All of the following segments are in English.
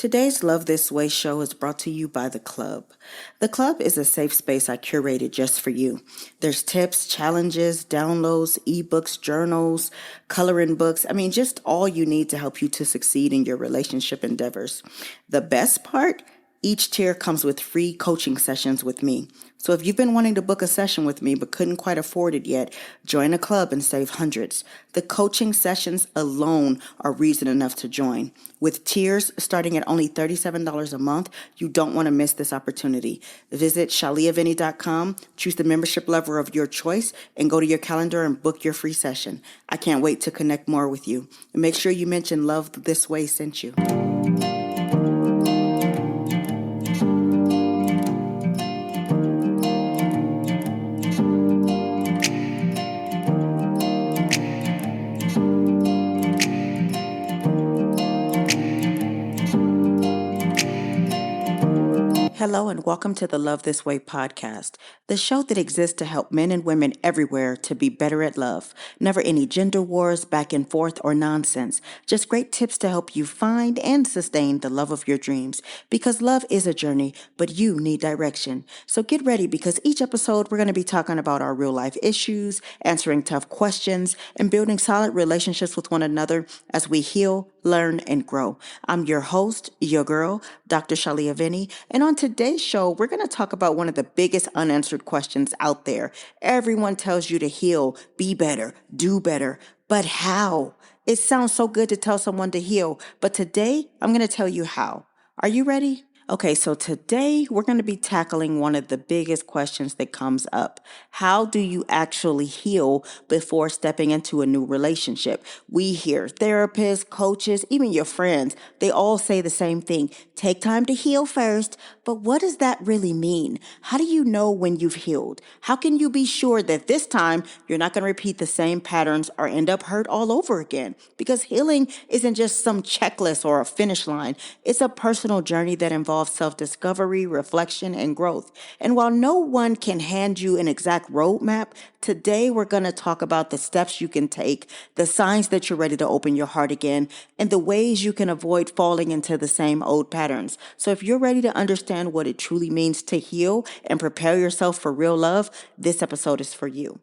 Today's Love This Way show is brought to you by The Club. The Club is a safe space I curated just for you. There's tips, challenges, downloads, ebooks, journals, coloring books. Just all you need to help you to succeed in your relationship endeavors. The best part? Each tier comes with free coaching sessions with me. So if you've been wanting to book a session with me but couldn't quite afford it yet, join a club and save hundreds. The coaching sessions alone are reason enough to join. With tiers starting at only $37 a month, you don't want to miss this opportunity. Visit shaliavinny.com, choose the membership level of your choice, and go to your calendar and book your free session. I can't wait to connect more with you. And make sure you mention Love This Way sent you. Hello and welcome to the Love This Way podcast, the show that exists to help men and women everywhere to be better at love. Never any gender wars, back and forth, or nonsense. Just great tips to help you find and sustain the love of your dreams. Because love is a journey, but you need direction. So get ready because each episode we're going to be talking about our real life issues, answering tough questions, and building solid relationships with one another as we heal, learn, and grow. I'm your host, your girl, Dr. Shalia Vinny, and on today's show, we're going to talk about one of the biggest unanswered questions out there. Everyone tells you to heal, be better, do better, but how? It sounds so good to tell someone to heal, but today I'm going to tell you how. Are you ready? Okay, so today we're going to be tackling one of the biggest questions that comes up. How do you actually heal before stepping into a new relationship? We hear therapists, coaches, even your friends, they all say the same thing. Take time to heal first. But what does that really mean? How do you know when you've healed? How can you be sure that this time you're not going to repeat the same patterns or end up hurt all over again? Because healing isn't just some checklist or a finish line. It's a personal journey that involves self-discovery, reflection, and growth. And while no one can hand you an exact roadmap, today we're going to talk about the steps you can take, the signs that you're ready to open your heart again, and the ways you can avoid falling into the same old patterns. So if you're ready to understand what it truly means to heal and prepare yourself for real love, this episode is for you.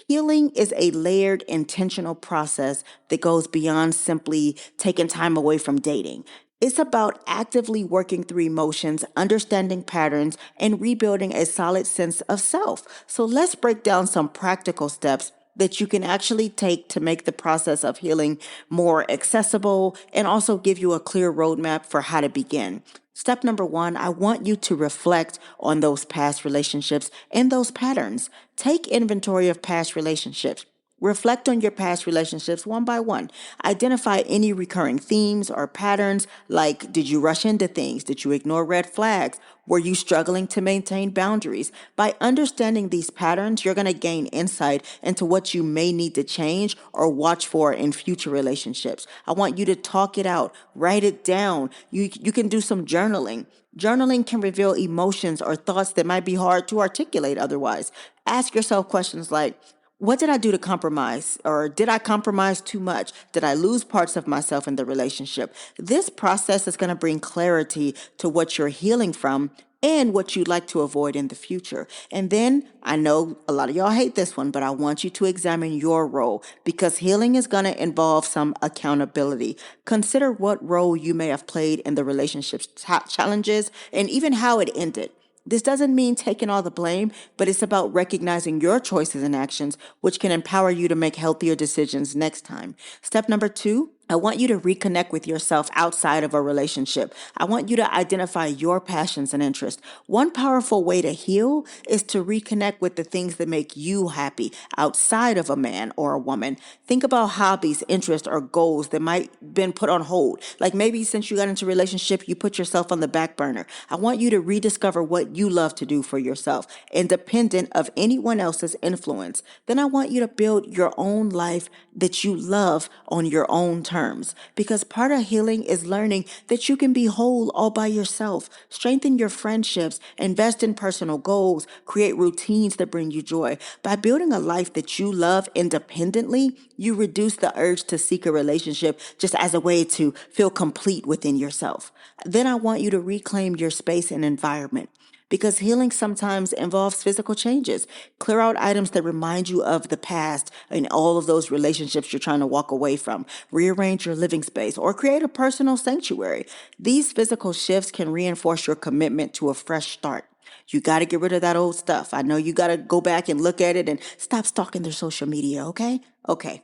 Healing is a layered, intentional process that goes beyond simply taking time away from dating. It's about actively working through emotions, understanding patterns, and rebuilding a solid sense of self. So let's break down some practical steps that you can actually take to make the process of healing more accessible and also give you a clear roadmap for how to begin. Step number one, I want you to reflect on those past relationships and those patterns. Take inventory of past relationships. Reflect on your past relationships one by one. Identify any recurring themes or patterns, like did you rush into things? Did you ignore red flags? Were you struggling to maintain boundaries? By understanding these patterns, you're going to gain insight into what you may need to change or watch for in future relationships. I want you to talk it out, write it down. You can do some journaling. Journaling can reveal emotions or thoughts that might be hard to articulate otherwise. Ask yourself questions like, what did I do to compromise? Or did I compromise too much? Did I lose parts of myself in the relationship? This process is going to bring clarity to what you're healing from and what you'd like to avoid in the future. And then I know a lot of y'all hate this one, but I want you to examine your role because healing is going to involve some accountability. Consider what role you may have played in the relationship's challenges and even how it ended. This doesn't mean taking all the blame, but it's about recognizing your choices and actions, which can empower you to make healthier decisions next time. Step number two, I want you to reconnect with yourself outside of a relationship. I want you to identify your passions and interests. One powerful way to heal is to reconnect with the things that make you happy outside of a man or a woman. Think about hobbies, interests, or goals that might have been put on hold. Like maybe since you got into a relationship, you put yourself on the back burner. I want you to rediscover what you love to do for yourself, independent of anyone else's influence. Then I want you to build your own life that you love on your own terms. terms, because part of healing is learning that you can be whole all by yourself, strengthen your friendships, invest in personal goals, create routines that bring you joy. By building a life that you love independently, you reduce the urge to seek a relationship just as a way to feel complete within yourself. Then I want you to reclaim your space and environment, because healing sometimes involves physical changes. Clear out items that remind you of the past and all of those relationships you're trying to walk away from. Rearrange your living space or create a personal sanctuary. These physical shifts can reinforce your commitment to a fresh start. You got to get rid of that old stuff. I know you got to go back and look at it and stop stalking their social media, okay? Okay.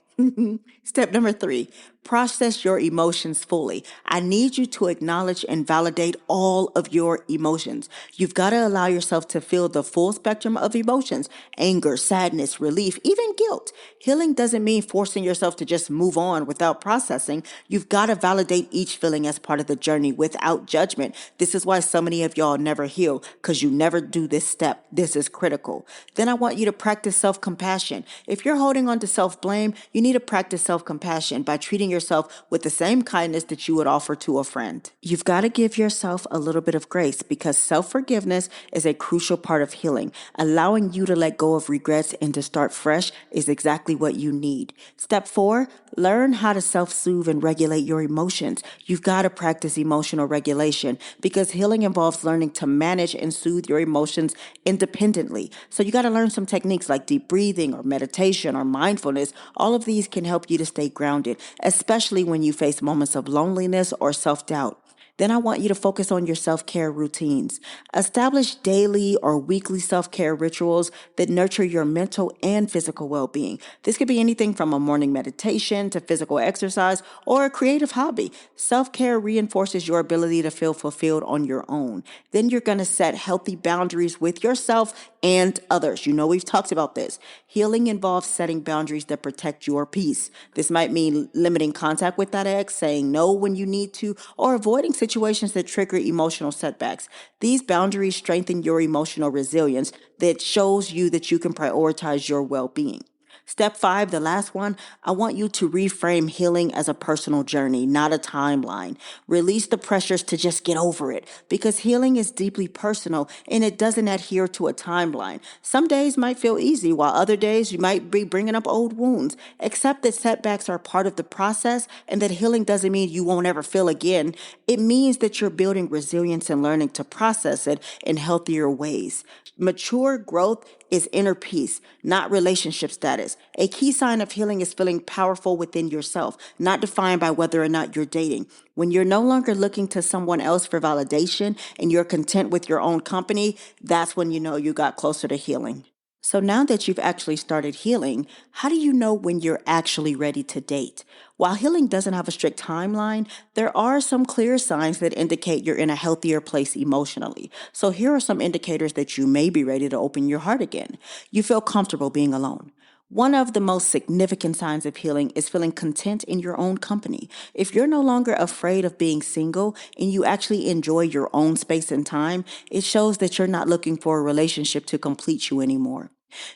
Step number 3, process your emotions fully. I need you to acknowledge and validate all of your emotions. You've got to allow yourself to feel the full spectrum of emotions: anger, sadness, relief, even guilt. Healing doesn't mean forcing yourself to just move on without processing. You've got to validate each feeling as part of the journey without judgment. This is why so many of y'all never heal, because you never do this step. This is critical. Then I want you to practice self-compassion. If you're holding on to self-blame, you need to practice self-compassion by treating yourself with the same kindness that you would offer to a friend. You've got to give yourself a little bit of grace, because self-forgiveness is a crucial part of healing. Allowing you to let go of regrets and to start fresh is exactly what you need. Step 4, learn how to self-soothe and regulate your emotions. You've got to practice emotional regulation, because healing involves learning to manage and soothe your emotions independently. So you got to learn some techniques like deep breathing or meditation or mindfulness. All of these can help you to stay grounded, especially when you face moments of loneliness or self-doubt. Then I want you to focus on your self-care routines. Establish daily or weekly self-care rituals that nurture your mental and physical well-being. This could be anything from a morning meditation to physical exercise or a creative hobby. Self-care reinforces your ability to feel fulfilled on your own. Then you're going to set healthy boundaries with yourself and others. You know, we've talked about this. Healing involves setting boundaries that protect your peace. This might mean limiting contact with that ex, saying no when you need to, or avoiding situations that trigger emotional setbacks. These boundaries strengthen your emotional resilience that shows you that you can prioritize your well-being. Step 5, the last one, I want you to reframe healing as a personal journey, not a timeline. Release the pressures to just get over it, because healing is deeply personal and it doesn't adhere to a timeline. Some days might feel easy, while other days you might be bringing up old wounds. Accept that setbacks are part of the process and that healing doesn't mean you won't ever feel again. It means that you're building resilience and learning to process it in healthier ways. Mature growth is inner peace, not relationship status. A key sign of healing is feeling powerful within yourself, not defined by whether or not you're dating. When you're no longer looking to someone else for validation and you're content with your own company, that's when you know you got closer to healing. So now that you've actually started healing, how do you know when you're actually ready to date? While healing doesn't have a strict timeline, there are some clear signs that indicate you're in a healthier place emotionally. So here are some indicators that you may be ready to open your heart again. You feel comfortable being alone. One of the most significant signs of healing is feeling content in your own company. If you're no longer afraid of being single and you actually enjoy your own space and time, it shows that you're not looking for a relationship to complete you anymore.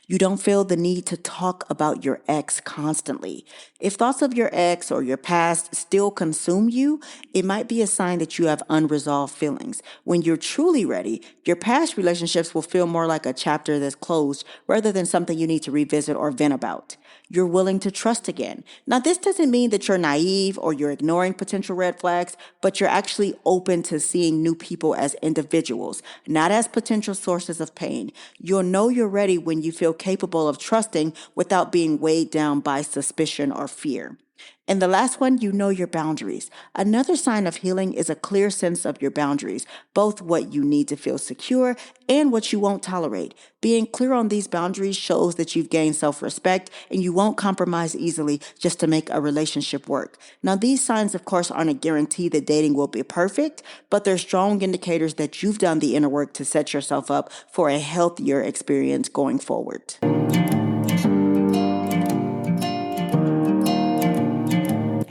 You don't feel the need to talk about your ex constantly. If thoughts of your ex or your past still consume you, it might be a sign that you have unresolved feelings. When you're truly ready, your past relationships will feel more like a chapter that's closed rather than something you need to revisit or vent about. You're willing to trust again. Now, this doesn't mean that you're naive or you're ignoring potential red flags, but you're actually open to seeing new people as individuals, not as potential sources of pain. You'll know you're ready when you feel capable of trusting without being weighed down by suspicion or fear. And the last one, you know your boundaries. Another sign of healing is a clear sense of your boundaries, both what you need to feel secure and what you won't tolerate. Being clear on these boundaries shows that you've gained self-respect and you won't compromise easily just to make a relationship work. Now, these signs, of course, aren't a guarantee that dating will be perfect, but they're strong indicators that you've done the inner work to set yourself up for a healthier experience going forward.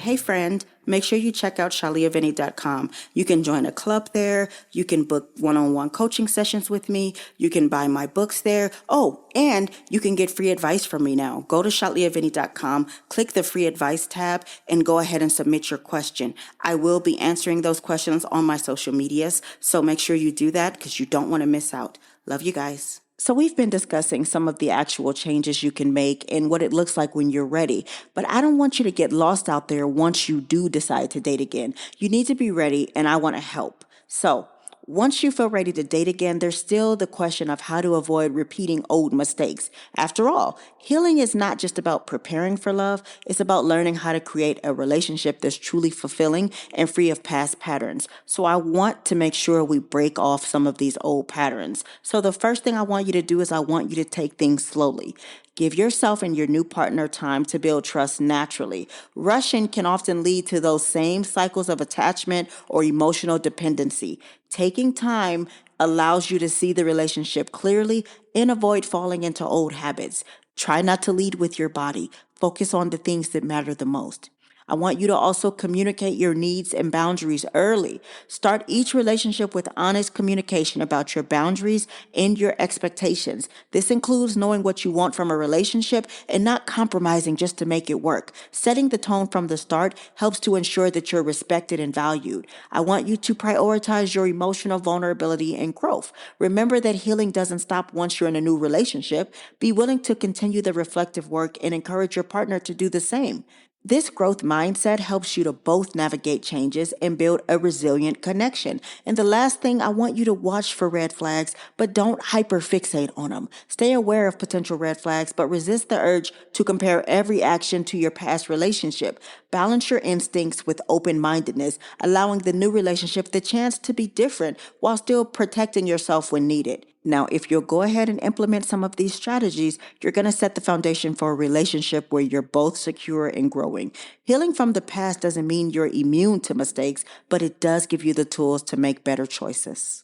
Hey friend, make sure you check out shaliavinny.com. You can join a club there. You can book one-on-one coaching sessions with me. You can buy my books there. Oh, and you can get free advice from me now. Go to shaliavinny.com, click the free advice tab, and go ahead and submit your question. I will be answering those questions on my social medias, so make sure you do that because you don't want to miss out. Love you guys. So we've been discussing some of the actual changes you can make and what it looks like when you're ready. But I don't want you to get lost out there once you do decide to date again. You need to be ready, and I want to help. So once you feel ready to date again, there's still the question of how to avoid repeating old mistakes. After all, healing is not just about preparing for love, it's about learning how to create a relationship that's truly fulfilling and free of past patterns. So I want to make sure we break off some of these old patterns. So the first thing I want you to do is I want you to take things slowly. Give yourself and your new partner time to build trust naturally. Rushing can often lead to those same cycles of attachment or emotional dependency. Taking time allows you to see the relationship clearly and avoid falling into old habits. Try not to lead with your body. Focus on the things that matter the most. I want you to also communicate your needs and boundaries early. Start each relationship with honest communication about your boundaries and your expectations. This includes knowing what you want from a relationship and not compromising just to make it work. Setting the tone from the start helps to ensure that you're respected and valued. I want you to prioritize your emotional vulnerability and growth. Remember that healing doesn't stop once you're in a new relationship. Be willing to continue the reflective work and encourage your partner to do the same. This growth mindset helps you to both navigate changes and build a resilient connection. And the last thing, I want you to watch for red flags, but don't hyperfixate on them. Stay aware of potential red flags, but resist the urge to compare every action to your past relationship. Balance your instincts with open-mindedness, allowing the new relationship the chance to be different while still protecting yourself when needed. Now, if you'll go ahead and implement some of these strategies, you're going to set the foundation for a relationship where you're both secure and growing. Healing from the past doesn't mean you're immune to mistakes, but it does give you the tools to make better choices.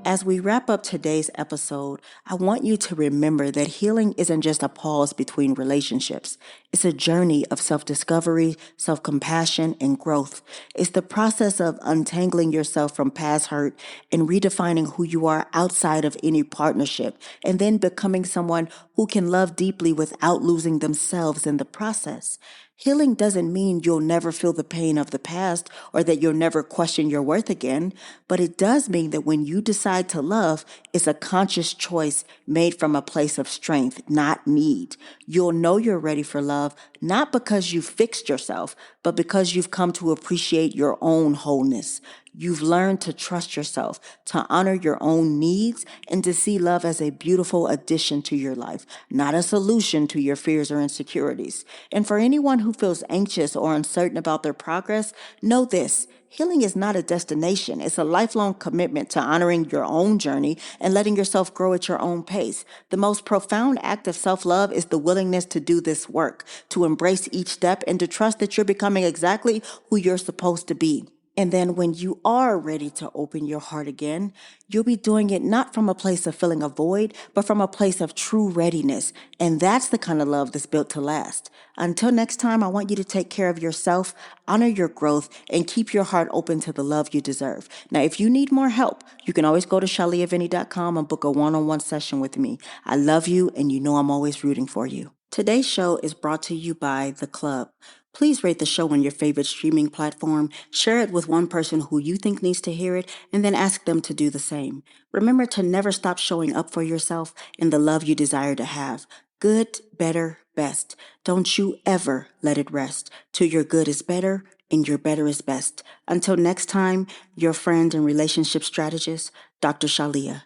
As we wrap up today's episode, I want you to remember that healing isn't just a pause between relationships. It's a journey of self-discovery, self-compassion, and growth. It's the process of untangling yourself from past hurt and redefining who you are outside of any partnership, and then becoming someone who can love deeply without losing themselves in the process. Healing doesn't mean you'll never feel the pain of the past or that you'll never question your worth again, but it does mean that when you decide to love, it's a conscious choice made from a place of strength, not need. You'll know you're ready for love, not because you fixed yourself, but because you've come to appreciate your own wholeness. You've learned to trust yourself, to honor your own needs, and to see love as a beautiful addition to your life, not a solution to your fears or insecurities. And for anyone who feels anxious or uncertain about their progress, know this. Healing is not a destination. It's a lifelong commitment to honoring your own journey and letting yourself grow at your own pace. The most profound act of self-love is the willingness to do this work, to embrace each step, and to trust that you're becoming exactly who you're supposed to be. And then when you are ready to open your heart again, you'll be doing it not from a place of filling a void, but from a place of true readiness. And that's the kind of love that's built to last. Until next time, I want you to take care of yourself, honor your growth, and keep your heart open to the love you deserve. Now, if you need more help, you can always go to shaliavinny.com and book a one-on-one session with me. I love you, and you know I'm always rooting for you. Today's show is brought to you by The Club. Please rate the show on your favorite streaming platform, share it with one person who you think needs to hear it, and then ask them to do the same. Remember to never stop showing up for yourself and the love you desire to have. Good, better, best. Don't you ever let it rest till your good is better and your better is best. Until next time, your friend and relationship strategist, Dr. Shalia.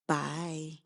Bye.